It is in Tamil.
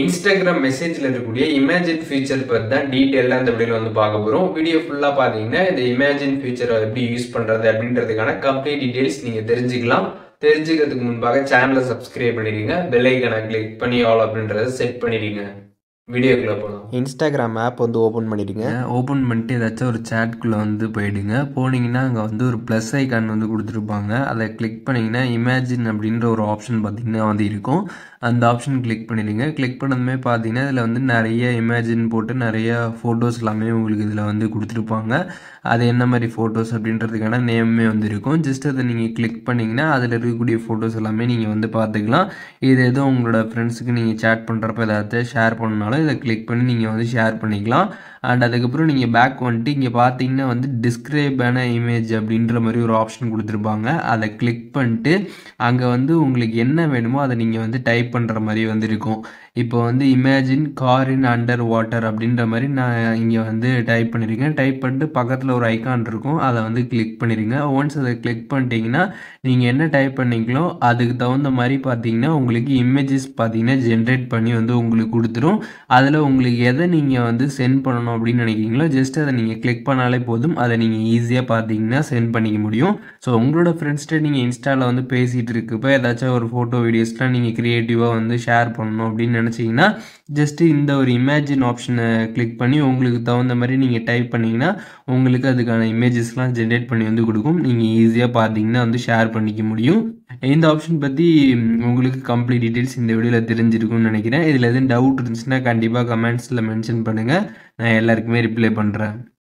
இன்ஸ்டாகிராம் மெசேஜ்ல இருக்கக்கூடிய இமேஜின் ஃபீச்சர் பத்தி தான் டீட்டெயிலாக இந்த வீடியோவில் வந்து பார்க்க போகிறோம். வீடியோ ஃபுல்லாக பார்த்தீங்கன்னா இந்த இமேஜின் ஃபீச்சரை எப்படி யூஸ் பண்ணுறது அப்படின்றதுக்கான கம்ப்ளீட் டீட்டெயில்ஸ் நீங்கள் தெரிஞ்சுக்கலாம். தெரிஞ்சுக்கிறதுக்கு முன்பாக சேனலை சப்ஸ்கிரைப் பண்ணிடுங்க, பெல் ஐக்கனை கிளிக் பண்ணி ஆல் அப்படின்றத செட் பண்ணிடுங்க. வீடியோக்குள்ளே போகலாம். இன்ஸ்டாகிராம் ஆப் வந்து ஓப்பன் பண்ணிடுங்க. ஓப்பன் பண்ணிட்டு ஏதாச்சும் ஒரு சேட்குள்ளே வந்து போயிடுங்க. போனீங்கன்னா அங்கே வந்து ஒரு ப்ளஸ் ஐக்கான் வந்து கொடுத்துருப்பாங்க. அதை கிளிக் பண்ணிங்கன்னா இமேஜின் அப்படின்ற ஒரு ஆப்ஷன் பார்த்திங்கன்னா வந்து இருக்கும். அந்த ஆப்ஷன் கிளிக் பண்ணிடுங்க. கிளிக் பண்ணதுமே பார்த்தீங்கன்னா இதில் வந்து நிறைய இமேஜின் போட்டு நிறைய ஃபோட்டோஸ் எல்லாமே உங்களுக்கு இதில் வந்து கொடுத்துருப்பாங்க. அது என்ன மாதிரி ஃபோட்டோஸ் அப்படின்றதுக்கான நேமே வந்து இருக்கும். ஜஸ்ட் அதை நீங்கள் கிளிக் பண்ணிங்கன்னா அதில் இருக்கக்கூடிய ஃபோட்டோஸ் எல்லாமே நீங்கள் வந்து பார்த்துக்கலாம். இது எதுவும் உங்களோட ஃப்ரெண்ட்ஸுக்கு நீங்கள் சேட் பண்ணுறப்ப ஏதாச்சும் ஷேர் பண்ணாலும் இதை கிளிக் பண்ணி நீங்கள் வந்து ஷேர் பண்ணிக்கலாம். அண்ட் அதுக்கப்புறம் நீங்கள் பேக் வந்துட்டு இங்கே பார்த்தீங்கன்னா வந்து டிஸ்கிரைபான இமேஜ் அப்படின்ற மாதிரி ஒரு ஆப்ஷன் கொடுத்துருப்பாங்க. அதை கிளிக் பண்ணிட்டு அங்கே வந்து உங்களுக்கு என்ன வேணுமோ அதை நீங்கள் வந்து டைப் பண்ணுற மாதிரி வந்து இருக்கும். இப்போ வந்து imagine car in under water அப்படின்ற மாதிரி நான் இங்கே வந்து டைப் பண்ணியிருக்கேன். டைப் பண்ணிட்டு பக்கத்தில் ஒரு ஐக்கான் இருக்கும், அதை வந்து கிளிக் பண்ணிடுங்க. ஒன்ஸ் அதை கிளிக் பண்ணிட்டீங்கன்னா நீங்கள் என்ன டைப் பண்ணிங்களோ அதுக்கு தகுந்த மாதிரி பார்த்தீங்கன்னா உங்களுக்கு இமேஜஸ் பார்த்தீங்கன்னா ஜென்ரேட் பண்ணி வந்து உங்களுக்கு கொடுத்துரும். அதில் உங்களுக்கு எதை நீங்கள் வந்து சென்ட் பண்ணணும் அப்படின்னு நினைக்கிறீங்களோ ஜஸ்ட் அதை நீங்கள் கிளிக் பண்ணாலே போதும். அதை நீங்கள் ஈஸியாக பார்த்தீங்கன்னா சென்ட் பண்ணிக்க முடியும். ஸோ உங்களோட ஃப்ரெண்ட்ஸ்கிட்ட நீங்கள் இன்ஸ்டாவில் வந்து பேசிகிட்டு இருக்கப்போ ஏதாச்சும் ஒரு ஃபோட்டோ வீடியோஸ்லாம் நீங்கள் க்ரியேட்டிவாக வந்து ஷேர் பண்ணணும் அப்படின்னு நினச்சிங்கன்னா ஜஸ்ட்டு இந்த ஒரு இமேஜின் ஆப்ஷனை கிளிக் பண்ணி உங்களுக்கு தகுந்த மாதிரி நீங்கள் டைப் பண்ணிங்கன்னா உங்களுக்கு அதுக்கான இமேஜஸ்லாம் ஜென்ரேட் பண்ணி வந்து கொடுக்கும். நீங்கள் ஈஸியாக பார்த்தீங்கன்னா வந்து ஷேர் பண்ணிக்க முடியும். இந்த ஆப்ஷன் பற்றி உங்களுக்கு கம்ப்ளீட் டீட்டெயில்ஸ் இந்த வீடியோவில் தெரிஞ்சிருக்கும்னு நினைக்கிறேன். இதில் எதுவும் டவுட் இருந்துச்சுன்னா கண்டிப்பாக கமெண்ட்ஸில் மென்ஷன் பண்ணுங்கள். நான் எல்லாருக்குமே ரிப்ளை பண்ணுறேன்.